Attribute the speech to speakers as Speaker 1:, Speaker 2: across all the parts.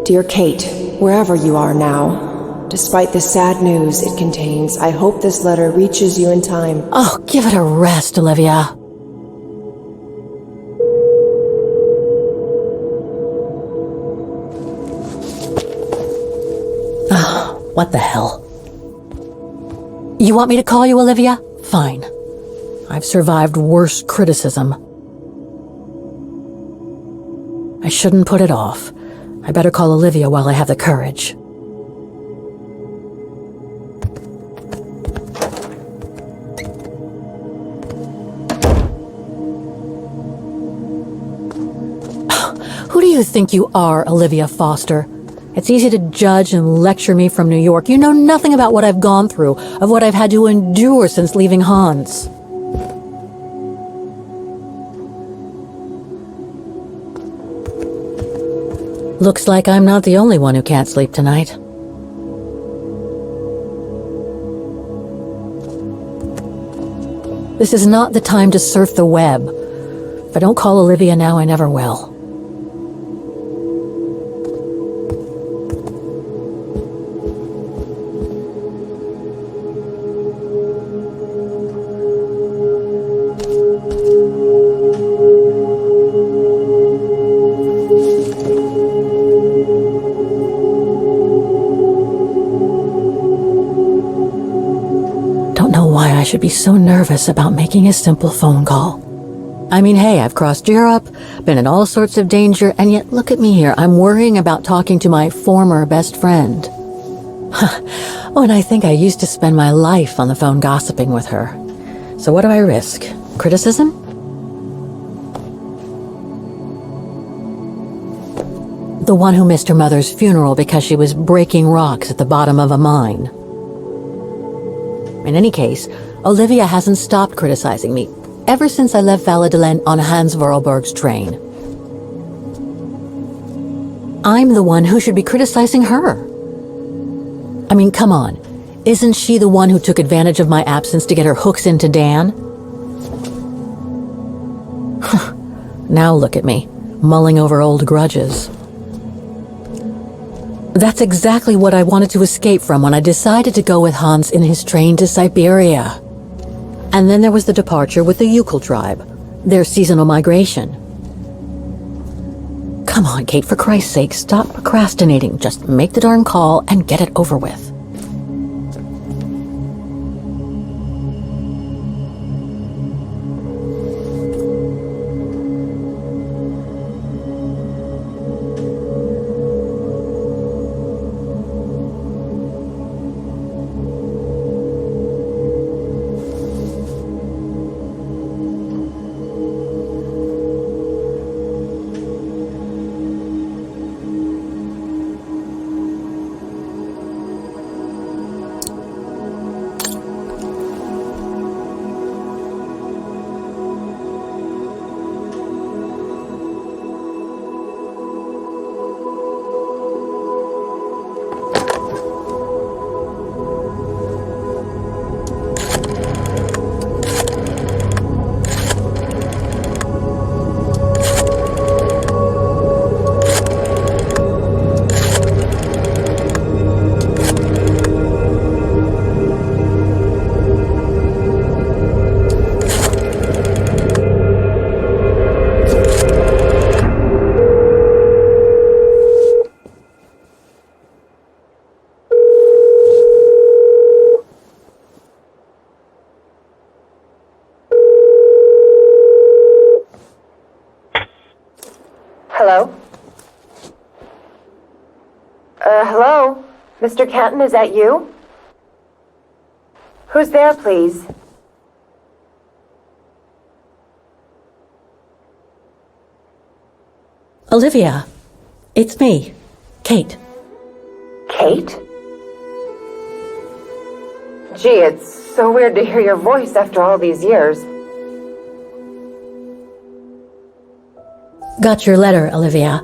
Speaker 1: Dear Kate, wherever you are now, despite the sad news it contains, I hope this letter reaches you in time.
Speaker 2: Oh, give it a rest, Olivia. Oh, what the hell? You want me to call you Olivia? Fine. I've survived worse criticism. I shouldn't put it off. I better call Olivia while I have the courage. Who do you think you are, Olivia Foster? It's easy to judge and lecture me from New York. You know nothing about what I've gone through, of what I've had to endure since leaving Hans. Looks like I'm not the only one who can't sleep tonight. This is not the time to surf the web. If I don't call Olivia now, I never will. I should be so nervous about making a simple phone call. I mean, hey, I've crossed Europe, been in all sorts of danger, and yet look at me here. I'm worrying about talking to my former best friend. Oh, and I think I used to spend my life on the phone gossiping with her. So what do I risk? Criticism? The one who missed her mother's funeral because she was breaking rocks at the bottom of a mine. In any case, Olivia hasn't stopped criticizing me ever since I left Valladolid on Hans Vorarlberg's train. I'm the one who should be criticizing her. I mean, come on. Isn't she the one who took advantage of my absence to get her hooks into Dan? Now look at me, mulling over old grudges. That's exactly what I wanted to escape from when I decided to go with Hans in his train to Syberia. And then there was the departure with the Yukon tribe, their seasonal migration. Come on, Kate, for Christ's sake, stop procrastinating. Just make the darn call and get it over with.
Speaker 1: Hello? Hello? Mr. Cantin, is that you? Who's there, please?
Speaker 2: Olivia, it's me, Kate.
Speaker 1: Kate? Gee, it's so weird to hear your voice after all these years.
Speaker 2: Got your letter, Olivia.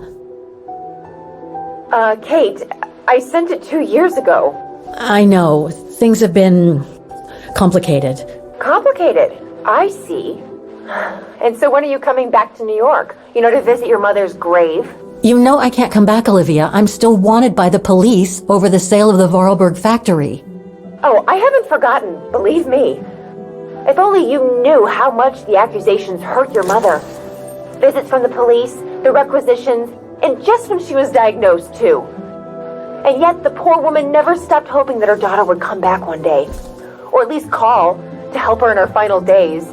Speaker 1: Kate, I sent it 2 years ago.
Speaker 2: I know, things have been complicated.
Speaker 1: Complicated? I see. And so when are you coming back to New York? You know, to visit your mother's grave?
Speaker 2: You know I can't come back, Olivia. I'm still wanted by the police over the sale of the Vorarlberg factory.
Speaker 3: Oh, I haven't forgotten, believe me. If only you knew how much the accusations hurt your mother. Visits from the police, the requisitions, and just when she was diagnosed, too. And yet the poor woman never stopped hoping that her daughter would come back one day. Or at least call to help her in her final days.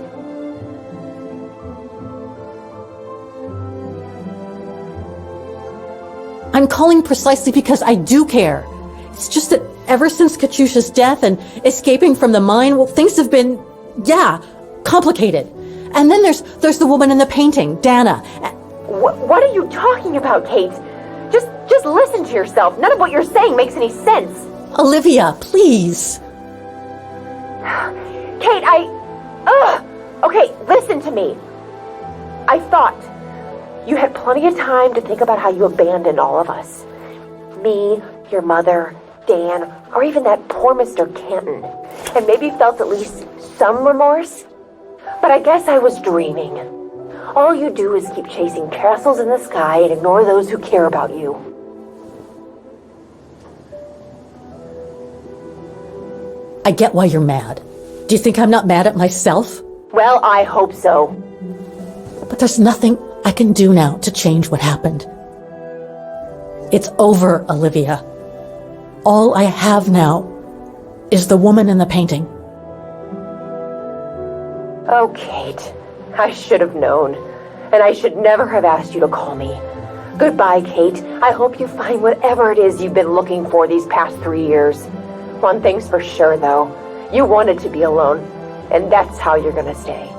Speaker 2: I'm calling precisely because I do care. It's just that ever since Katyusha's death and escaping from the mine, well, things have been, complicated. And then there's the woman in the painting, Dana.
Speaker 3: What are you talking about, Kate? Just listen to yourself. None of what you're saying makes any sense.
Speaker 2: Olivia, please.
Speaker 3: Kate, Okay, listen to me. I thought you had plenty of time to think about how you abandoned all of us. Me, your mother, Dan, or even that poor Mr. Cantin. And maybe felt at least some remorse. But I guess I was dreaming. All you do is keep chasing castles in the sky and ignore those who care about you.
Speaker 2: I get why you're mad. Do you think I'm not mad at myself?
Speaker 3: Well, I hope so.
Speaker 2: But there's nothing I can do now to change what happened. It's over, Olivia. All I have now is the woman in the painting.
Speaker 3: Oh, Kate, I should have known. And I should never have asked you to call me. Goodbye, Kate. I hope you find whatever it is you've been looking for these past 3 years. One thing's for sure, though. You wanted to be alone, and that's how you're gonna stay.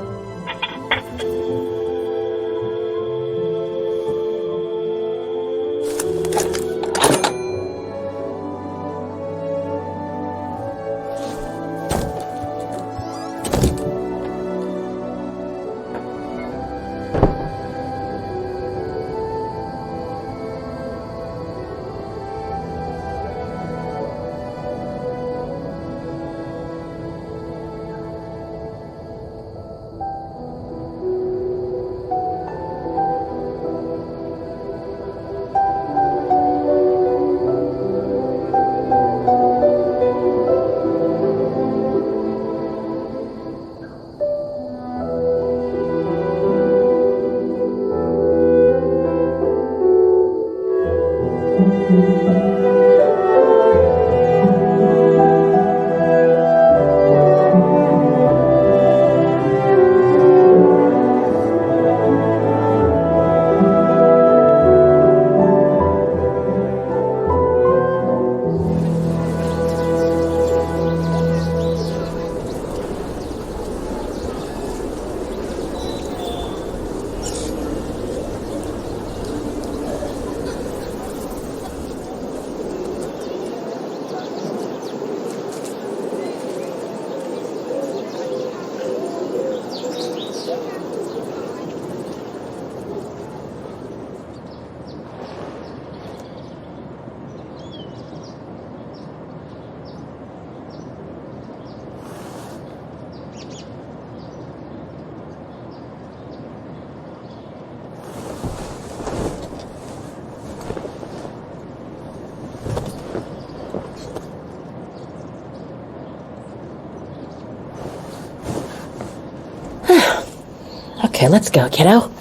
Speaker 2: Okay, let's go, kiddo.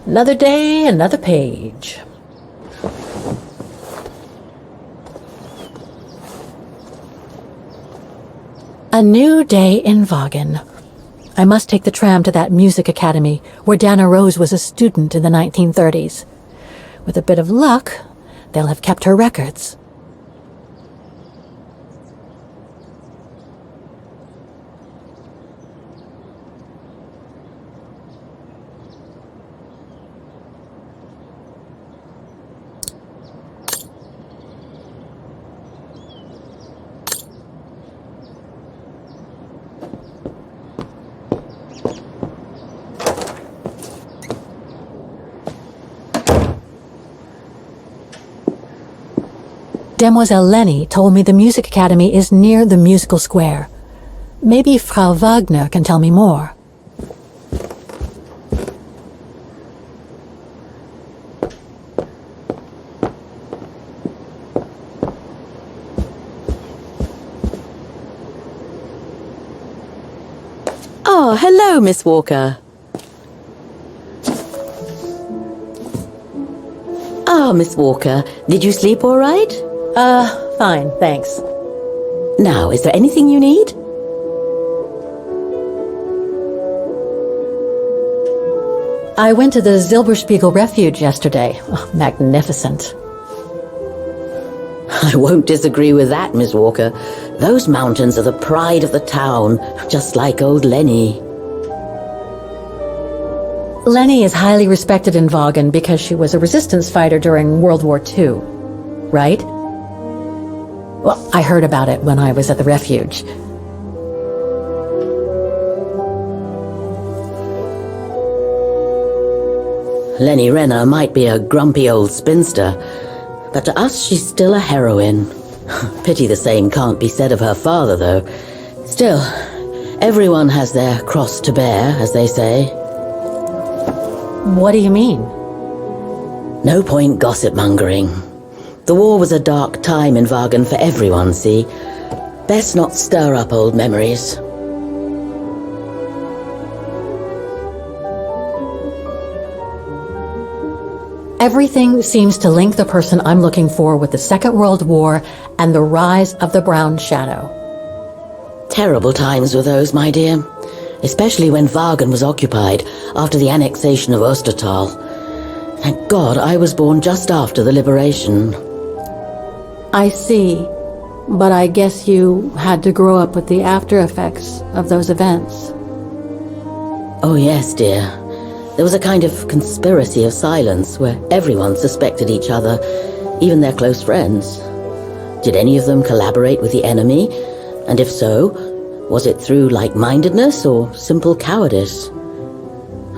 Speaker 2: Another day, another page. A new day in Vaghen. I must take the tram to that music academy where Dana Rose was a student in the 1930s. With a bit of luck, they'll have kept her records. Demoiselle Lenny told me the music academy is near the musical square. Maybe Frau Wagner can tell me more. Oh, hello, Miss Walker. Ah, Miss Walker, did you sleep all right? Fine, thanks. Now, is there anything you need? I went to the Silberspiegel Refuge yesterday. Oh, magnificent. I won't disagree with that, Miss Walker. Those mountains are the pride of the town, just like old Lenny. Lenny is highly respected in Vaghen because she was a resistance fighter during World War II, right? Well, I heard about it when I was at the refuge. Lenny Renner might be a grumpy old spinster, but to us she's still a heroine. Pity the same can't be said of her father, though. Still, everyone has their cross to bear, as they say. What do you mean? No point gossip-mongering. The war was a dark time in Vaghen for everyone, see? Best not stir up old memories. Everything seems to link the person I'm looking for with the Second World War and the rise of the Brown Shadow. Terrible times were those, my dear. Especially when Vaghen was occupied after the annexation of Ostertal. Thank God I was born just after the liberation. I see. But I guess you had to grow up with the after effects of those events. Oh yes, dear. There was a kind of conspiracy of silence where everyone suspected each other, even their close friends. Did any of them collaborate with the enemy? And if so, was it through like-mindedness or simple cowardice?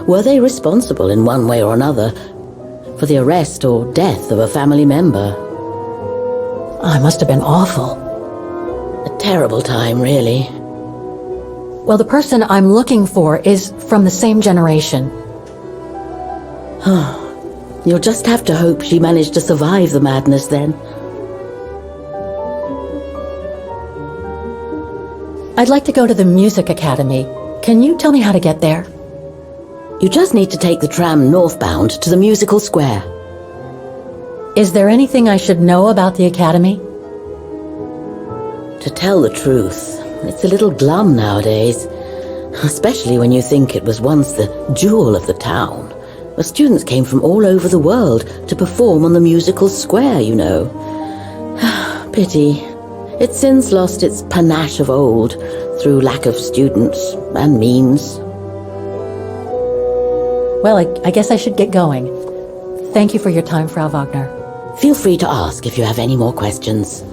Speaker 2: Were they responsible in one way or another for the arrest or death of a family member? Oh, it must have been awful. A terrible time, really. Well, the person I'm looking for is from the same generation. You'll just have to hope she managed to survive the madness then. I'd like to go to the Music Academy. Can you tell me how to get there? You just need to take the tram northbound to the musical square. Is there anything I should know about the Academy? To tell the truth, it's a little glum nowadays. Especially when you think it was once the jewel of the town. Where students came from all over the world to perform on the musical square, you know. Pity. It's since lost its panache of old through lack of students and means. Well, I guess I should get going. Thank you for your time, Frau Wagner. Feel free to ask if you have any more questions.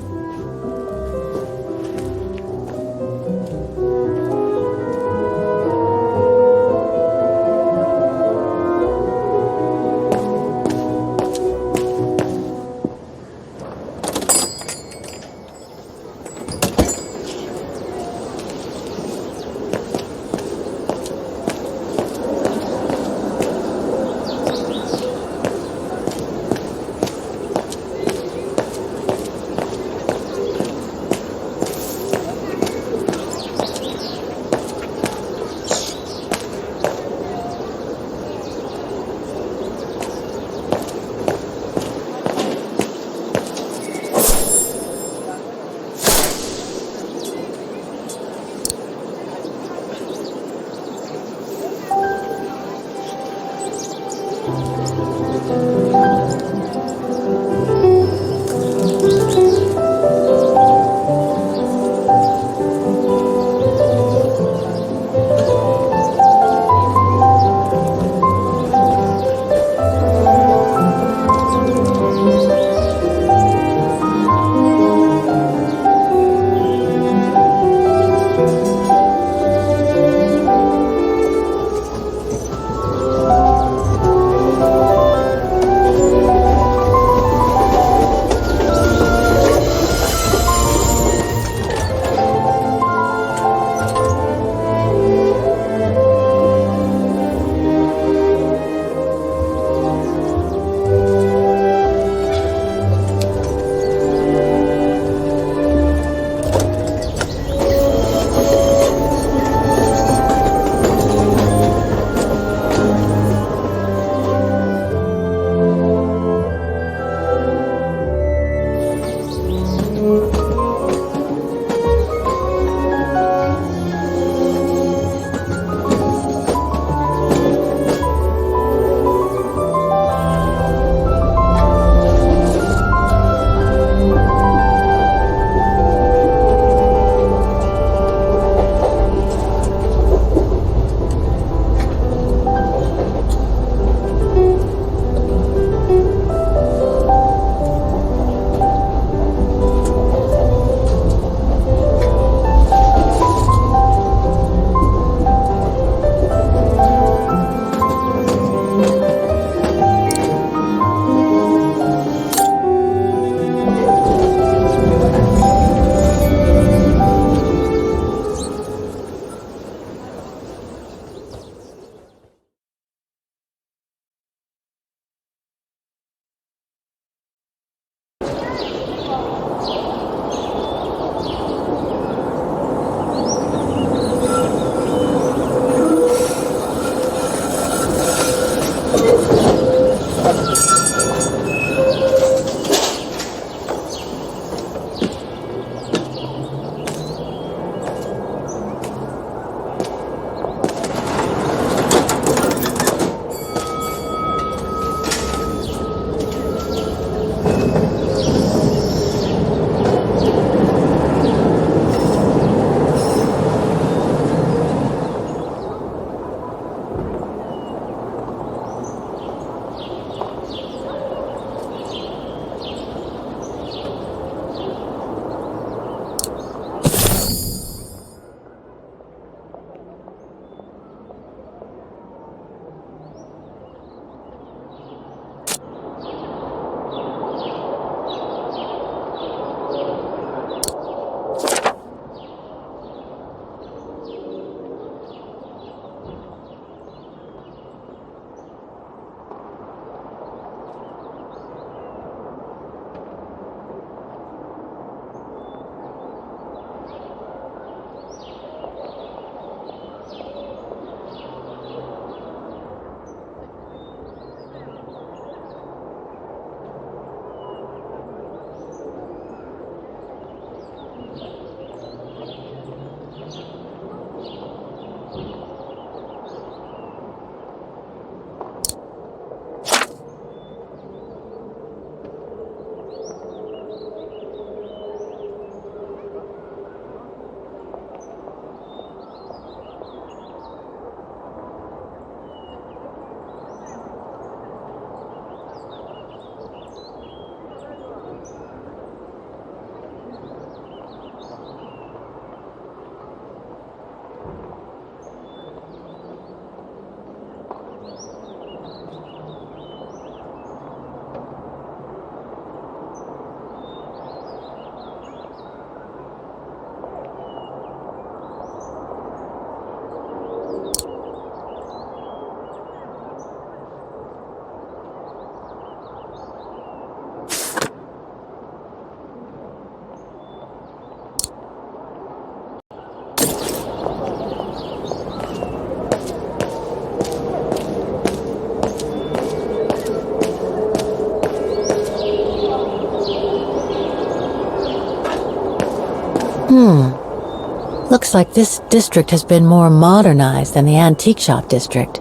Speaker 2: Looks like this district has been more modernized than the antique shop district.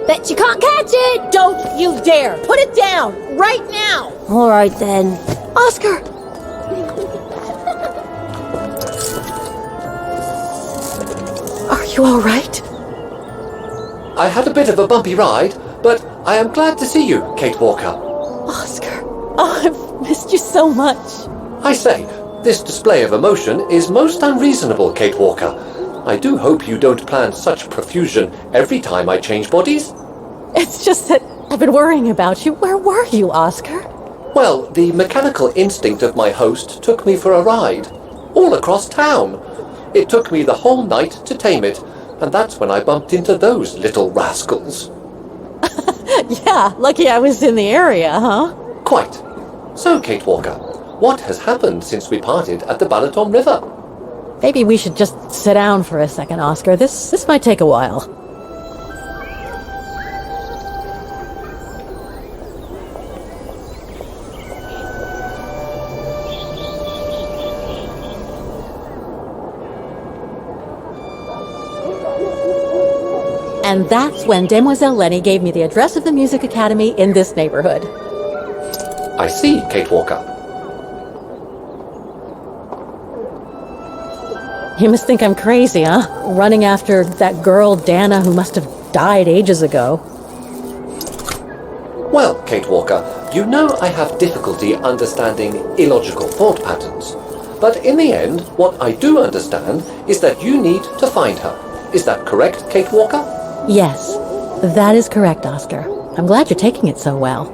Speaker 4: Bet you can't catch it! Don't you dare! Put it down! Right now! Alright then.
Speaker 2: Oscar! Are you alright?
Speaker 5: I had a bit of a bumpy ride, but I am glad to see you, Kate Walker.
Speaker 2: Oscar! Oh, I've missed you so much.
Speaker 5: I say, this display of emotion is most unreasonable, Kate Walker. I do hope you don't plan such profusion every time I change bodies.
Speaker 2: It's just that I've been worrying about you. Where were you, Oscar?
Speaker 5: Well, the mechanical instinct of my host took me for a ride, all across town. It took me the whole night to tame it, and that's when I bumped into those little rascals.
Speaker 2: Yeah, lucky I was in the area, huh?
Speaker 5: Quite. So, Kate Walker, what has happened since we parted at the Balaton River?
Speaker 2: Maybe we should just sit down for a second, Oscar. This might take a while. And that's when Demoiselle Lenny gave me the address of the Music Academy in this neighborhood.
Speaker 5: I see, Kate Walker.
Speaker 2: You must think I'm crazy, huh? Running after that girl, Dana, who must have died ages ago.
Speaker 5: Well, Kate Walker, you know I have difficulty understanding illogical thought patterns. But in the end, what I do understand is that you need to find her. Is that correct, Kate Walker?
Speaker 2: Yes, that is correct, Oscar. I'm glad you're taking it so well.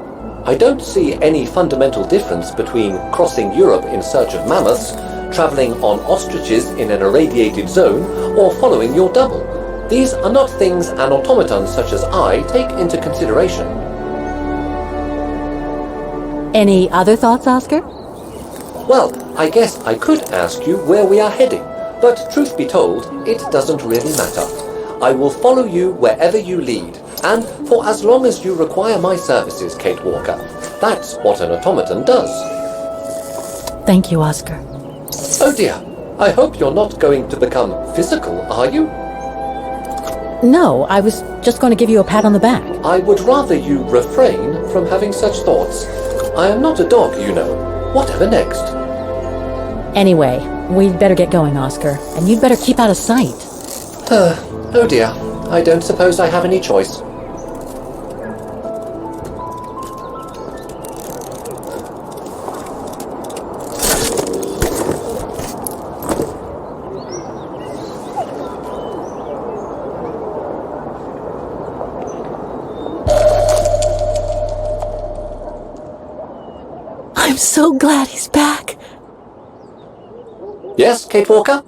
Speaker 5: I don't see any fundamental difference between crossing Europe in search of mammoths, traveling on ostriches in an irradiated zone, or following your double. These are not things an automaton such as I take into consideration.
Speaker 2: Any other thoughts, Oscar?
Speaker 5: Well, I guess I could ask you where we are heading, but truth be told, it doesn't really matter. I will follow you wherever you lead, and for as long as you require my services, Kate Walker. That's what an automaton does.
Speaker 2: Thank you, Oscar.
Speaker 5: Oh dear, I hope you're not going to become physical, are you?
Speaker 2: No, I was just going to give you a pat on the back.
Speaker 5: I would rather you refrain from having such thoughts. I am not a dog, you know. Whatever next?
Speaker 2: Anyway, we'd better get going, Oscar, and you'd better keep out of sight.
Speaker 5: Oh dear, I don't suppose I have any choice.
Speaker 2: I'm so glad he's back.
Speaker 5: Yes, Kate Walker?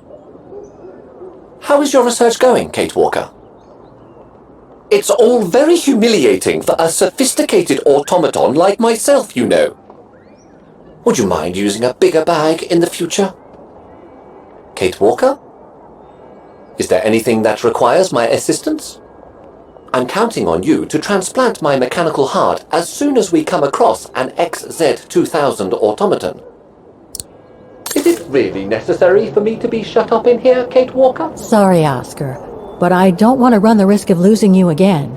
Speaker 5: How is your research going, Kate Walker? It's all very humiliating for a sophisticated automaton like myself, you know. Would you mind using a bigger bag in the future? Kate Walker? Is there anything that requires my assistance? I'm counting on you to transplant my mechanical heart as soon as we come across an XZ2000 automaton. Is it really necessary for me to be shut up in here, Kate Walker?
Speaker 2: Sorry, Oscar, but I don't want to run the risk of losing you again.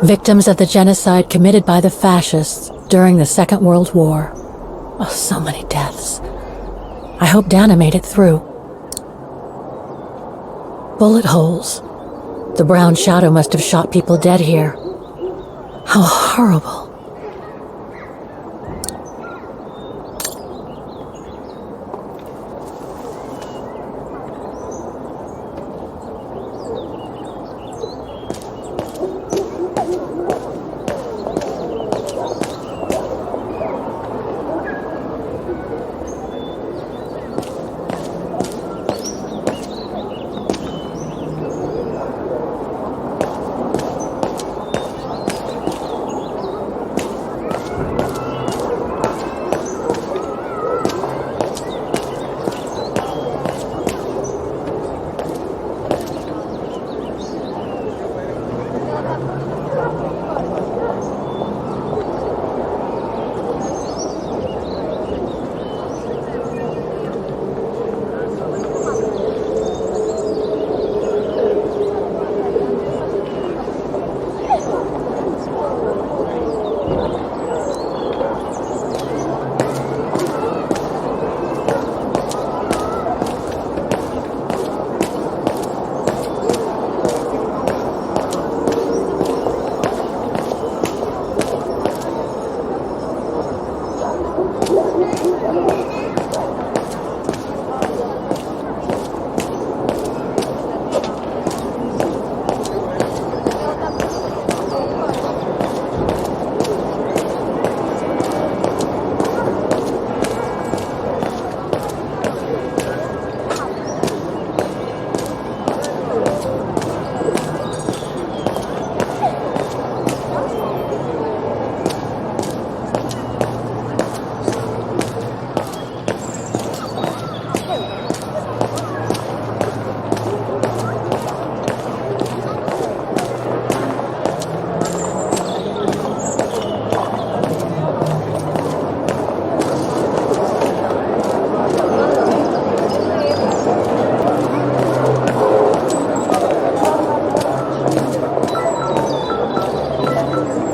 Speaker 2: Victims of the genocide committed by the fascists during the Second World War. Oh, so many deaths. I hope Dana made it through. Bullet holes. The brown shadow must have shot people dead here. How horrible.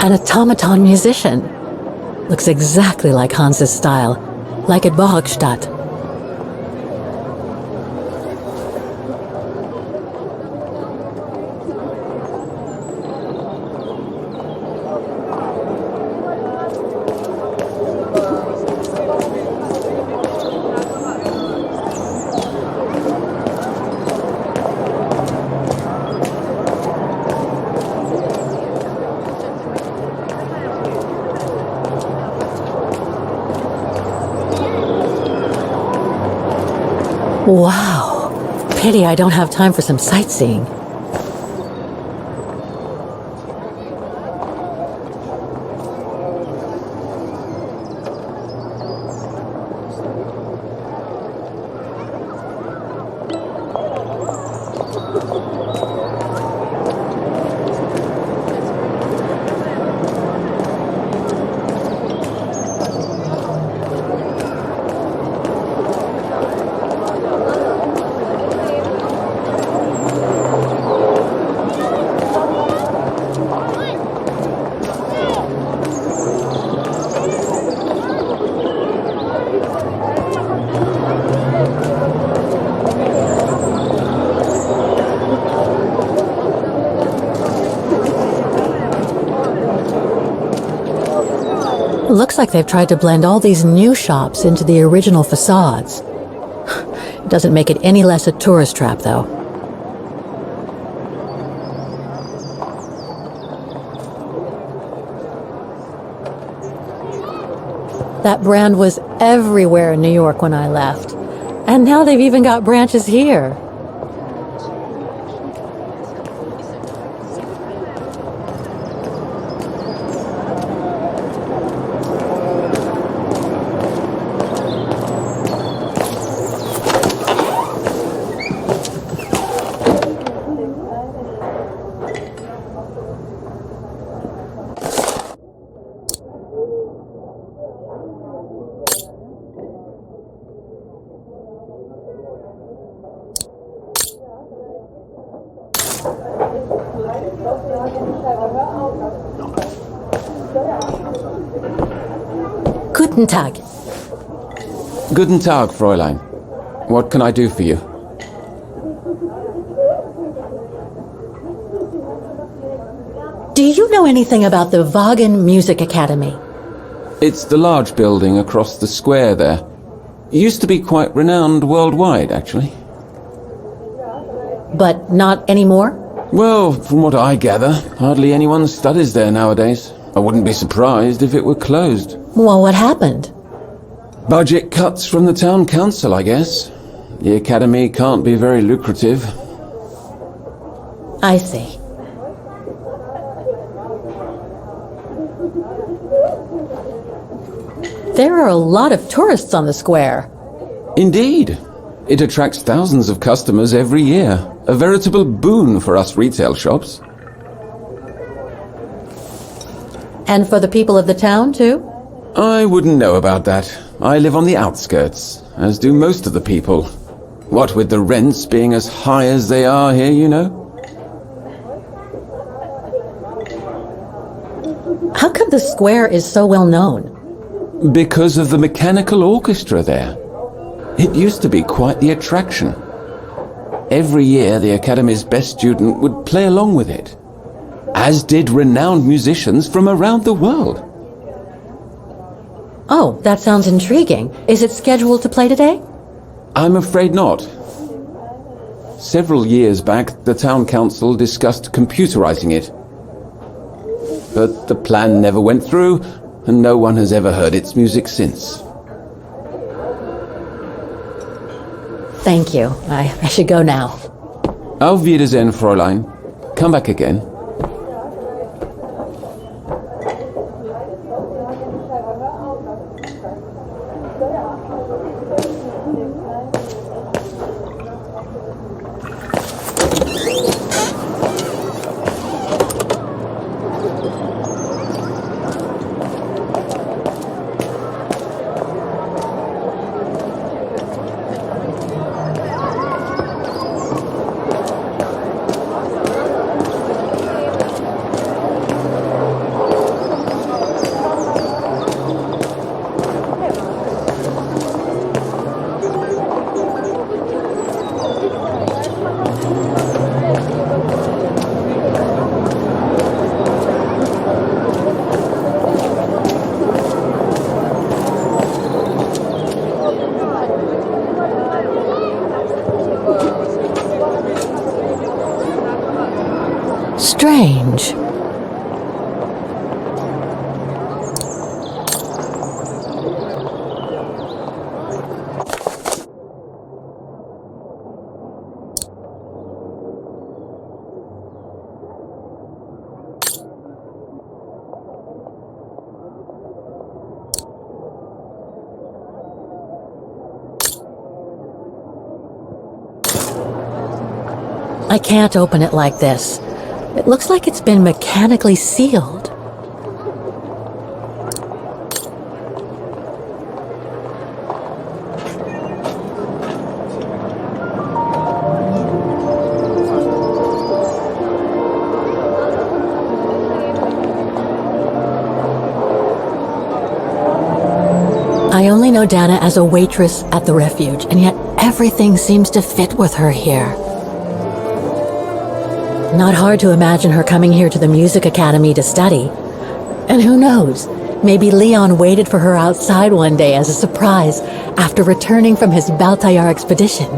Speaker 2: An automaton musician. Looks exactly like Hans's style, like at Borgstadt. Wow. Pity I don't have time for some sightseeing. Looks like they've tried to blend all these new shops into the original facades. It doesn't make it any less a tourist trap, though. That brand was everywhere in New York when I left. And now they've even got branches here. Guten Tag.
Speaker 6: Guten Tag, Fräulein. What can I do for you?
Speaker 2: Do you know anything about the Vaghen Music Academy?
Speaker 6: It's the large building across the square there. It used to be quite renowned worldwide, actually.
Speaker 2: But not anymore?
Speaker 6: Well, from what I gather, hardly anyone studies there nowadays. I wouldn't be surprised if it were closed.
Speaker 2: Well, what happened?
Speaker 6: Budget cuts from the town council, I guess. The academy can't be very lucrative.
Speaker 2: I see. There are a lot of tourists on the square.
Speaker 6: Indeed. It attracts thousands of customers every year. A veritable boon for us retail shops.
Speaker 2: And for the people of the town, too?
Speaker 6: I wouldn't know about that. I live on the outskirts, as do most of the people. What with the rents being as high as they are here, you know?
Speaker 2: How come the square is so well known?
Speaker 6: Because of the mechanical orchestra there. It used to be quite the attraction. Every year the Academy's best student would play along with it, as did renowned musicians from around the world.
Speaker 2: Oh, that sounds intriguing. Is it scheduled to play today?
Speaker 6: I'm afraid not. Several years back, the town council discussed computerizing it. But the plan never went through, and no one has ever heard its music since.
Speaker 2: Thank you. I should go now.
Speaker 6: Auf Wiedersehen, Fräulein. Come back again.
Speaker 2: Strange. I can't open it like this. It looks like it's been mechanically sealed. I only know Dana as a waitress at the refuge, and yet everything seems to fit with her here. Not hard to imagine her coming here to the music academy to study. And who knows, maybe Leon waited for her outside one day as a surprise after returning from his Baltayar expedition.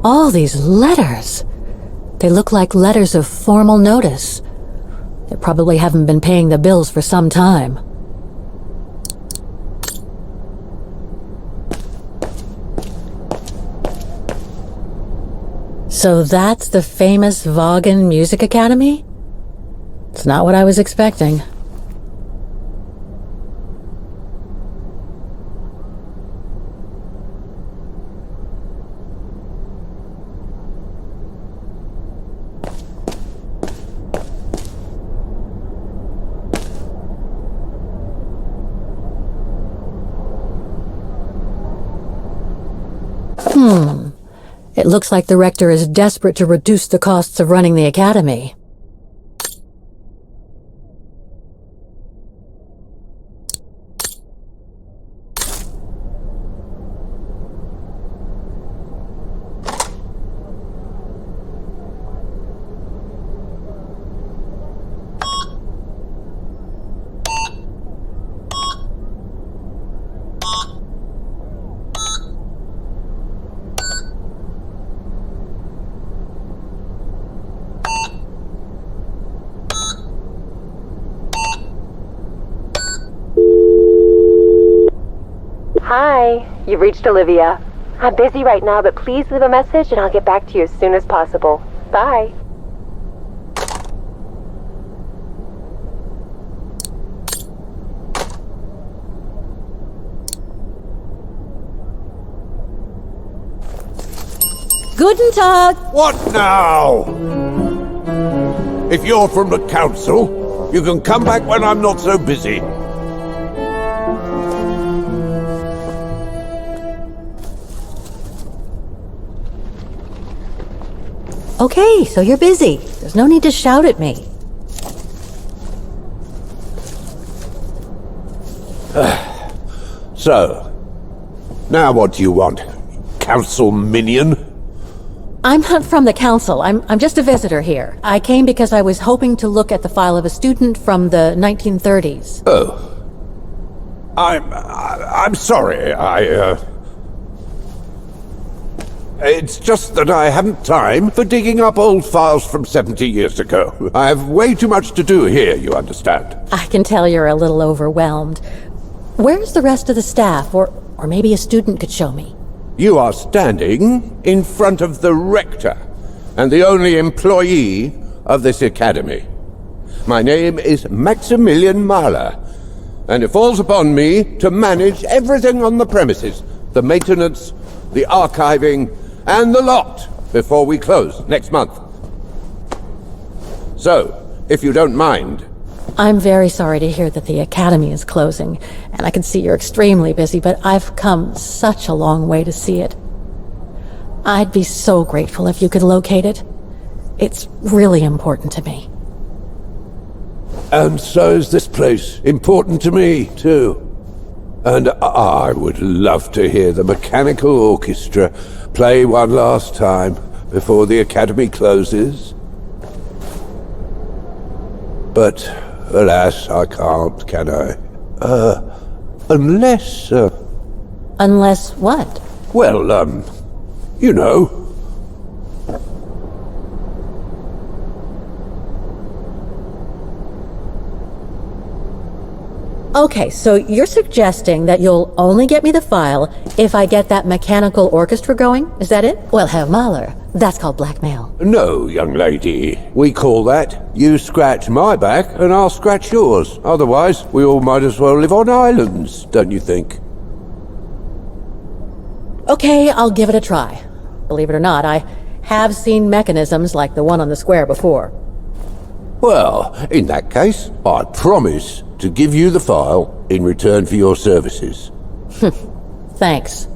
Speaker 2: All these letters. They look like letters of formal notice. They probably haven't been paying the bills for some time. So that's the famous Vaghen Music Academy? It's not what I was expecting. It looks like the rector is desperate to reduce the costs of running the academy.
Speaker 3: Hi, you've reached Olivia. I'm busy right now, but please leave a message and I'll get back to you as soon as possible. Bye.
Speaker 4: Guten Tag!
Speaker 7: What now? If you're from the council, you can come back when I'm not so busy.
Speaker 2: Okay, so you're busy. There's no need to shout at me.
Speaker 7: So, now what do you want? Council minion?
Speaker 2: I'm not from the council. I'm just a visitor here. I came because I was hoping to look at the file of a student from the 1930s.
Speaker 7: Oh. I'm sorry, It's just that I haven't time for digging up old files from 70 years ago. I have way too much to do here, you understand.
Speaker 2: I can tell you're a little overwhelmed. Where's the rest of the staff? Or maybe a student could show me.
Speaker 7: You are standing in front of the rector, and the only employee of this academy. My name is Maximilian Mahler, and it falls upon me to manage everything on the premises. The maintenance, the archiving, and the lot before we close next month. So, if you don't mind...
Speaker 2: I'm very sorry to hear that the academy is closing, and I can see you're extremely busy, but I've come such a long way to see it. I'd be so grateful if you could locate it. It's really important to me.
Speaker 7: And so is this place important to me, too. And I would love to hear the mechanical orchestra play one last time before the academy closes. But, alas, I can't, can I? Unless...
Speaker 2: Unless what?
Speaker 7: Well, you know...
Speaker 2: Okay, so you're suggesting that you'll only get me the file if I get that mechanical orchestra going? Is that it? Well, Herr Mahler, that's called blackmail.
Speaker 7: No, young lady. We call that, you scratch my back and I'll scratch yours. Otherwise, we all might as well live on islands, don't you think?
Speaker 2: Okay, I'll give it a try. Believe it or not, I have seen mechanisms like the one on the square before.
Speaker 7: Well, in that case, I promise to give you the file in return for your services.
Speaker 2: Thanks.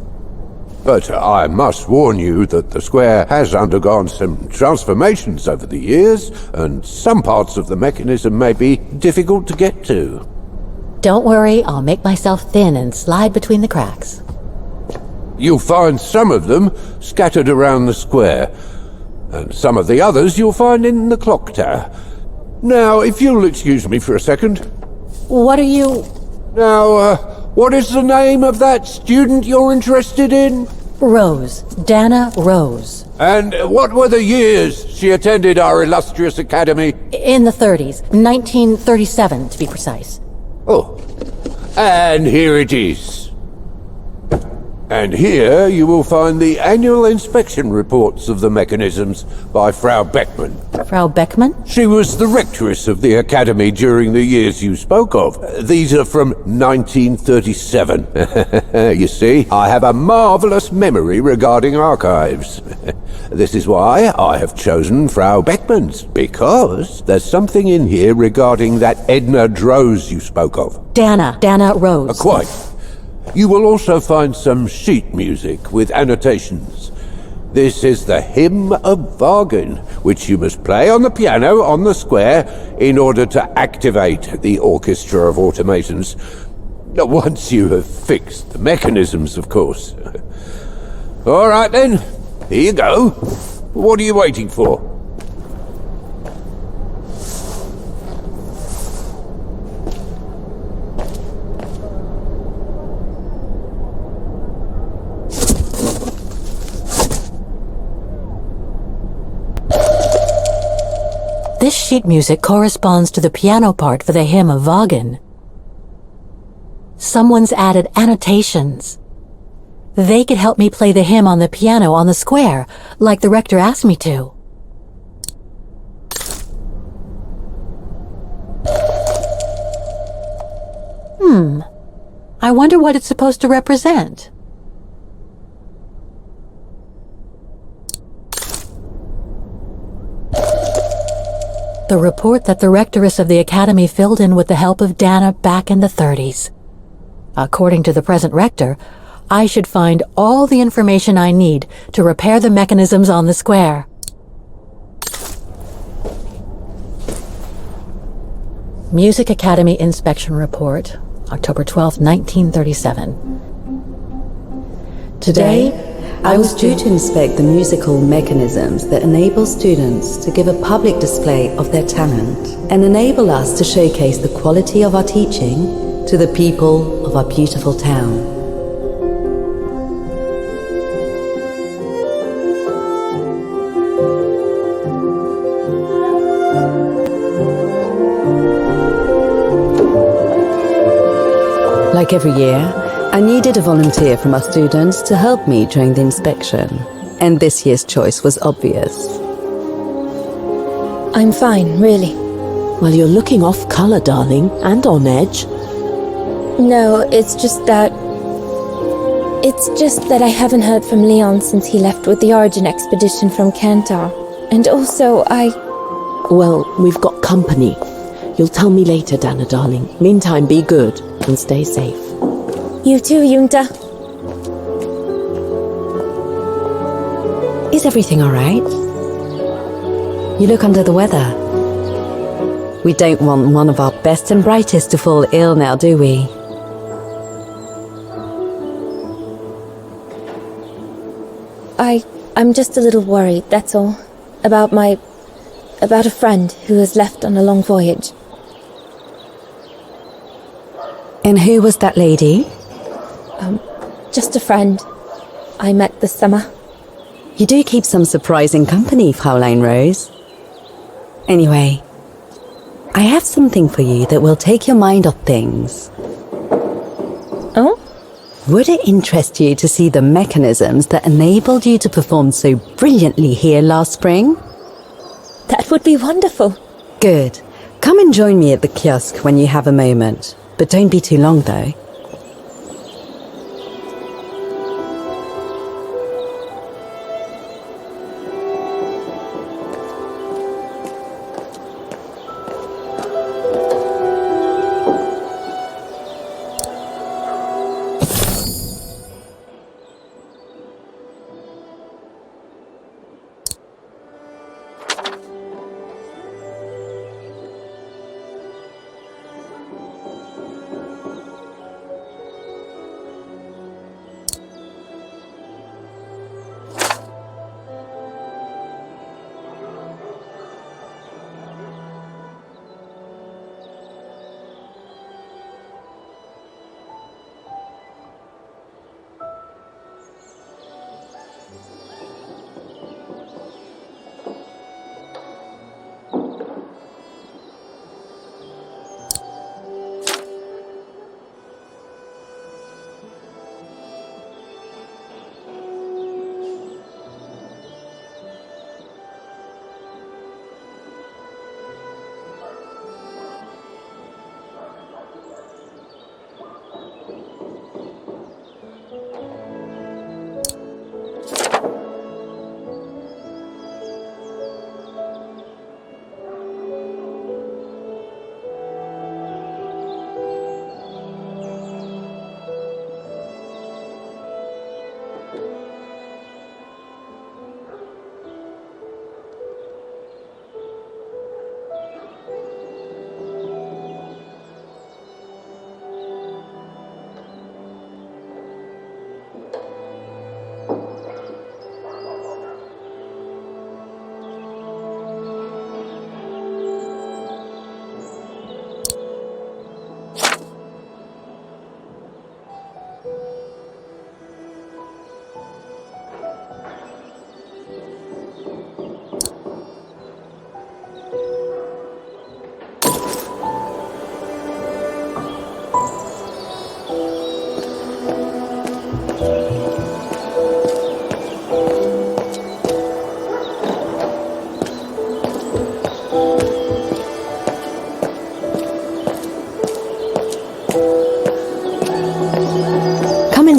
Speaker 7: But I must warn you that the square has undergone some transformations over the years, and some parts of the mechanism may be difficult to get to.
Speaker 2: Don't worry, I'll make myself thin and slide between the cracks.
Speaker 7: You'll find some of them scattered around the square, and some of the others you'll find in the clock tower. Now, if you'll excuse me for a second.
Speaker 2: What are you...
Speaker 7: Now, what is the name of that student you're interested in?
Speaker 2: Rose. Dana Rose.
Speaker 7: And what were the years she attended our illustrious academy?
Speaker 2: In the 30s. 1937, to be precise.
Speaker 7: Oh, and here it is. And here you will find the annual inspection reports of the mechanisms by Frau Beckmann.
Speaker 2: Frau Beckmann?
Speaker 7: She was the rectress of the Academy during the years you spoke of. These are from 1937. You see, I have a marvellous memory regarding archives. This is why I have chosen Frau Beckmann's, because there's something in here regarding that Edna Drose you spoke of.
Speaker 2: Dana Rose.
Speaker 7: Quite. You will also find some sheet music with annotations. This is the Hymn of Vaghen, which you must play on the piano on the square in order to activate the orchestra of automatons. Once you have fixed the mechanisms, of course. All right then, here you go. What are you waiting for?
Speaker 2: This sheet music corresponds to the piano part for the Hymn of Vaghen. Someone's added annotations. They could help me play the hymn on the piano on the square, like the rector asked me to. I wonder what it's supposed to represent. The report that the rectoress of the Academy filled in with the help of Dana back in the 30s. According to the present rector, I should find all the information I need to repair the mechanisms on the square. Music Academy Inspection Report, October 12, 1937.
Speaker 8: Today, I was due to inspect the musical mechanisms that enable students to give a public display of their talent and enable us to showcase the quality of our teaching to the people of our beautiful town. Like every year, I needed a volunteer from our students to help me during the inspection, and this year's choice was obvious.
Speaker 9: I'm fine, really.
Speaker 10: Well, you're looking off color, darling, and on edge.
Speaker 9: No, it's just that I haven't heard from Leon since he left with the Origin expedition from Kantar. And also,
Speaker 10: Well, we've got company. You'll tell me later, Dana, darling. Meantime, be good and stay safe.
Speaker 9: You too, Junta.
Speaker 8: Is everything all right? You look under the weather. We don't want one of our best and brightest to fall ill now, do we?
Speaker 9: I'm just a little worried, that's all. About a friend who has left on a long voyage.
Speaker 8: And who was that lady?
Speaker 9: Just a friend I met this summer.
Speaker 8: You do keep some surprising company, Fräulein Rose. Anyway, I have something for you that will take your mind off things.
Speaker 9: Oh?
Speaker 8: Would it interest you to see the mechanisms that enabled you to perform so brilliantly here last spring?
Speaker 9: That would be wonderful.
Speaker 8: Good. Come and join me at the kiosk when you have a moment. But don't be too long, though.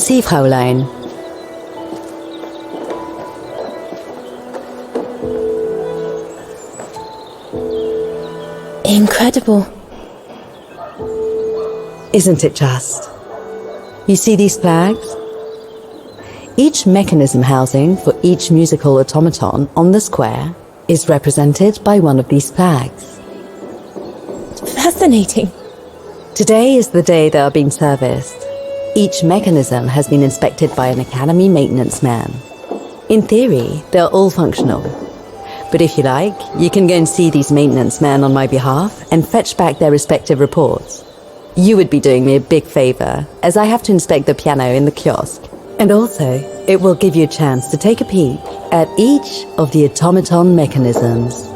Speaker 8: See, Fräulein.
Speaker 9: Incredible.
Speaker 8: Isn't it just? You see these flags? Each mechanism housing for each musical automaton on the square is represented by one of these flags.
Speaker 9: Fascinating.
Speaker 8: Today is the day they are being serviced. Each mechanism has been inspected by an Academy maintenance man. In theory, they're all functional. But if you like, you can go and see these maintenance men on my behalf and fetch back their respective reports. You would be doing me a big favor, as I have to inspect the piano in the kiosk. And also, it will give you a chance to take a peek at each of the automaton mechanisms.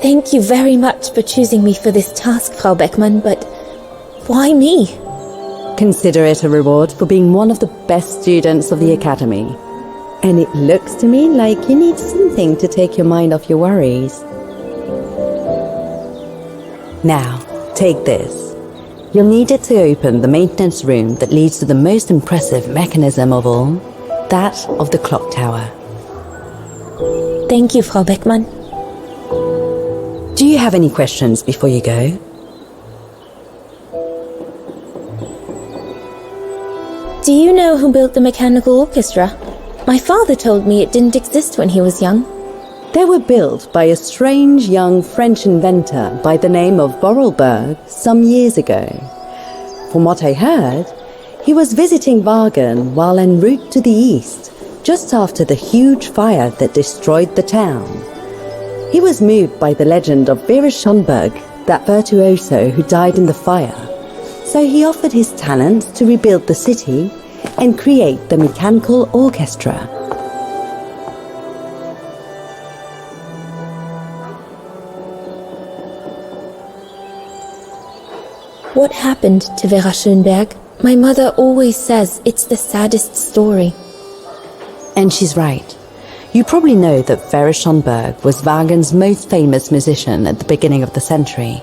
Speaker 9: Thank you very much for choosing me for this task, Frau Beckmann, but why me?
Speaker 8: Consider it a reward for being one of the best students of the Academy. And it looks to me like you need something to take your mind off your worries. Now, take this. You'll need it to open the maintenance room that leads to the most impressive mechanism of all, that of the clock tower.
Speaker 9: Thank you, Frau Beckmann.
Speaker 8: Do you have any questions before you go?
Speaker 9: Do you know who built the mechanical orchestra? My father told me it didn't exist when he was young.
Speaker 8: They were built by a strange young French inventor by the name of Borelberg some years ago. From what I heard, he was visiting Vaghen while en route to the east, just after the huge fire that destroyed the town. He was moved by the legend of Vera Schönberg, that virtuoso who died in the fire. So he offered his talents to rebuild the city and create the mechanical orchestra.
Speaker 9: What happened to Vera Schönberg? My mother always says it's the saddest story.
Speaker 8: And she's right. You probably know that Vera Schönberg was Waghen's most famous musician at the beginning of the century.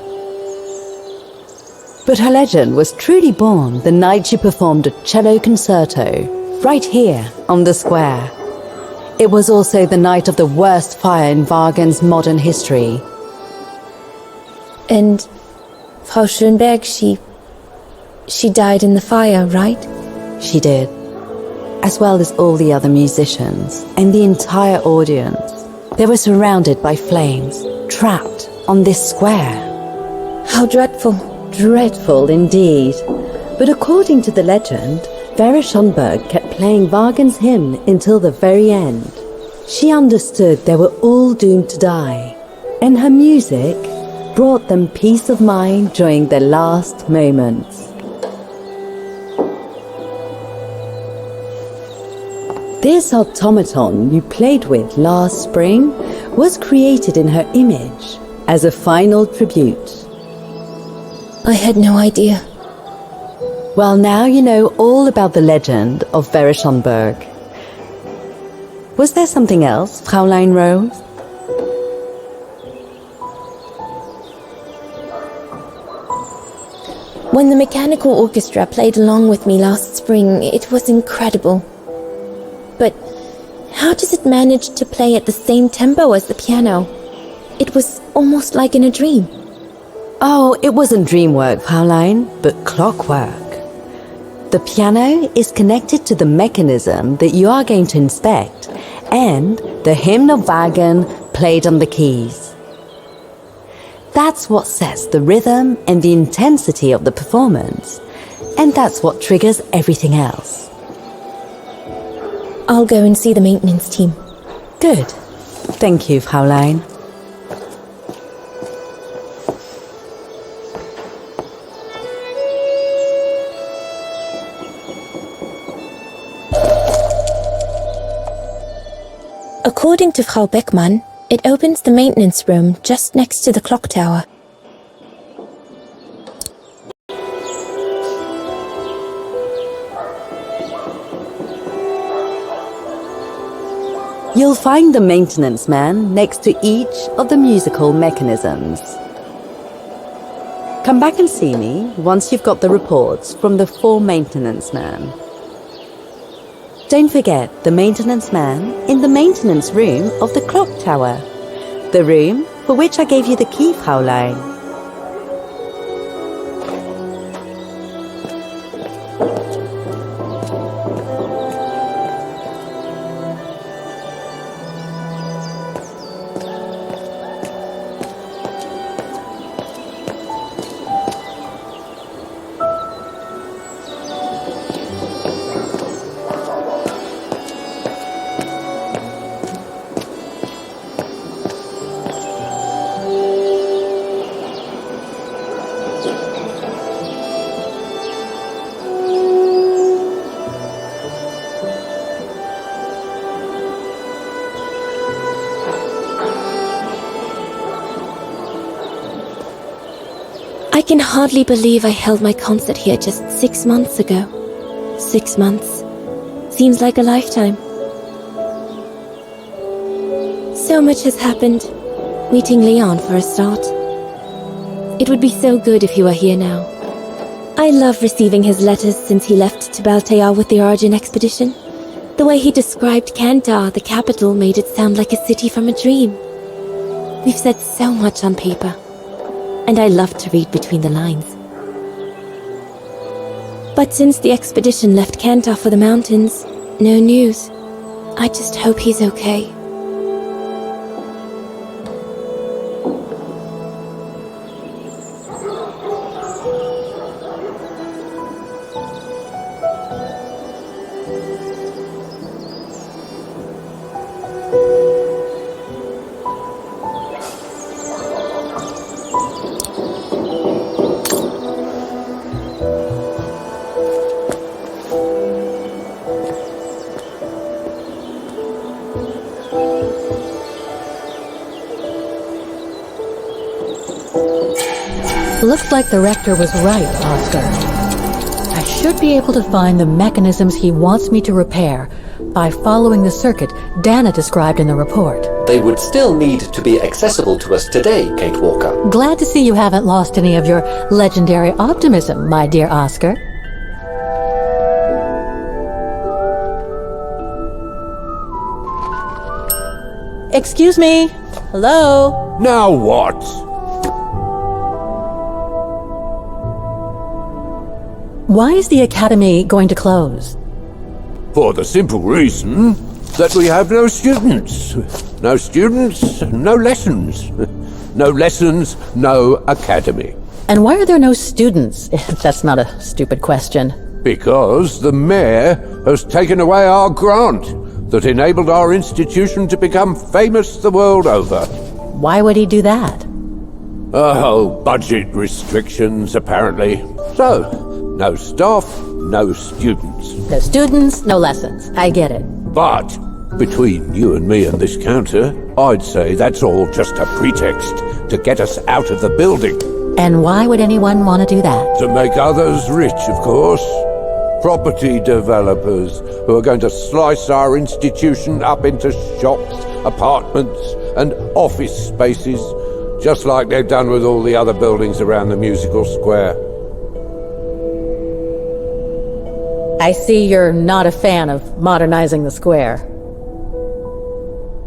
Speaker 8: But her legend was truly born the night she performed a cello concerto, right here on the square. It was also the night of the worst fire in Waghen's modern history.
Speaker 9: And Frau Schönberg, she died in the fire, right?
Speaker 8: She did. As well as all the other musicians and the entire audience. They were surrounded by flames, trapped on this square.
Speaker 9: How dreadful.
Speaker 8: Dreadful indeed. But according to the legend, Vera Schönberg kept playing Waghen's hymn until the very end. She understood they were all doomed to die, and her music brought them peace of mind during their last moments. This automaton you played with last spring was created in her image as a final tribute.
Speaker 9: I had no idea.
Speaker 8: Well, now you know all about the legend of Vera Schönberg. Was there something else, Fräulein Rose?
Speaker 9: When the mechanical orchestra played along with me last spring, it was incredible. But how does it manage to play at the same tempo as the piano? It was almost like in a dream.
Speaker 8: Oh, it wasn't dream work, Fräulein, but clockwork. The piano is connected to the mechanism that you are going to inspect, and the Hymn of Vaghen played on the keys. That's what sets the rhythm and the intensity of the performance, and that's what triggers everything else.
Speaker 9: I'll go and see the maintenance team.
Speaker 8: Good. Thank you, Fräulein.
Speaker 9: According to Frau Beckmann, it opens the maintenance room just next to the clock tower.
Speaker 8: You'll find the maintenance man next to each of the musical mechanisms. Come back and see me once you've got the reports from the 4 maintenance man. Don't forget the maintenance man in the maintenance room of the clock tower. The room for which I gave you the key, Fraulein.
Speaker 9: I can hardly believe I held my concert here just 6 months ago. 6 months. Seems like a lifetime. So much has happened. Meeting Leon for a start. It would be so good if he were here now. I love receiving his letters since he left to Baltea with the Origin expedition. The way he described Kantar, the capital, made it sound like a city from a dream. We've said so much on paper. And I love to read between the lines. But since the expedition left Kantar for the mountains, no news. I just hope he's okay.
Speaker 2: Looks like the Rector was right, Oscar. I should be able to find the mechanisms he wants me to repair by following the circuit Dana described in the report.
Speaker 5: They would still need to be accessible to us today, Kate Walker.
Speaker 2: Glad to see you haven't lost any of your legendary optimism, my dear Oscar. Excuse me. Hello?
Speaker 7: Now what?
Speaker 2: Why is the Academy going to close?
Speaker 7: For the simple reason that we have no students. No students, no lessons. No lessons, no academy.
Speaker 2: And why are there no students, if that's not a stupid question?
Speaker 7: Because the mayor has taken away our grant that enabled our institution to become famous the world over.
Speaker 2: Why would he do that?
Speaker 7: Oh, budget restrictions, apparently. So, no staff, no students.
Speaker 2: No students, no lessons. I get it.
Speaker 7: But, between you and me and this counter, I'd say that's all just a pretext to get us out of the building.
Speaker 2: And why would anyone want to do that?
Speaker 7: To make others rich, of course. Property developers who are going to slice our institution up into shops, apartments, and office spaces, just like they've done with all the other buildings around the musical square.
Speaker 2: I see you're not a fan of modernizing the square.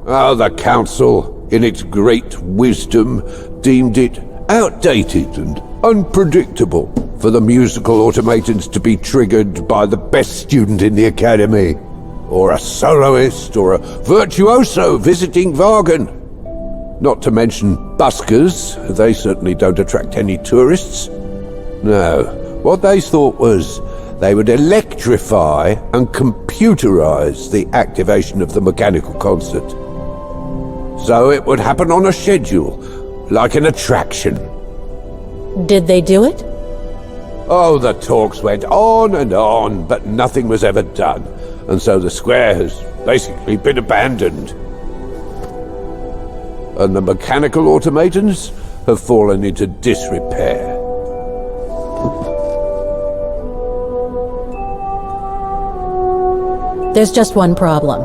Speaker 7: Oh, the council, in its great wisdom, deemed it outdated and unpredictable for the musical automatons to be triggered by the best student in the academy, or a soloist, or a virtuoso visiting Vaghen. Not to mention buskers, they certainly don't attract any tourists. No, what they thought was they would electrify and computerize the activation of the mechanical concert. So it would happen on a schedule, like an attraction.
Speaker 2: Did they do it?
Speaker 7: Oh, the talks went on, but nothing was ever done. And so the square has basically been abandoned. And the mechanical automatons have fallen into disrepair.
Speaker 2: There's just one problem.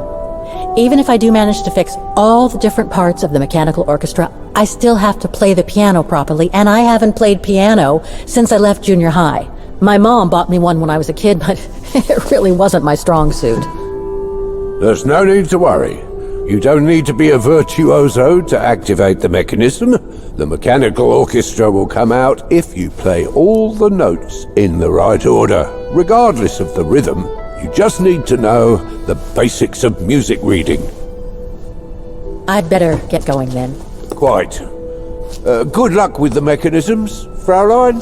Speaker 2: Even if I do manage to fix all the different parts of the mechanical orchestra, I still have to play the piano properly, and I haven't played piano since I left junior high. My mom bought me one when I was a kid, but it really wasn't my strong suit.
Speaker 7: There's no need to worry. You don't need to be a virtuoso to activate the mechanism. The mechanical orchestra will come out if you play all the notes in the right order, regardless of the rhythm. You just need to know the basics of music reading.
Speaker 2: I'd better get going then.
Speaker 7: Quite. Good luck with the mechanisms, Fraulein.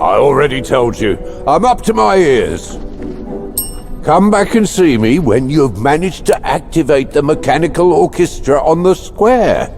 Speaker 7: I already told you, I'm up to my ears. Come back and see me when you've managed to activate the mechanical orchestra on the square.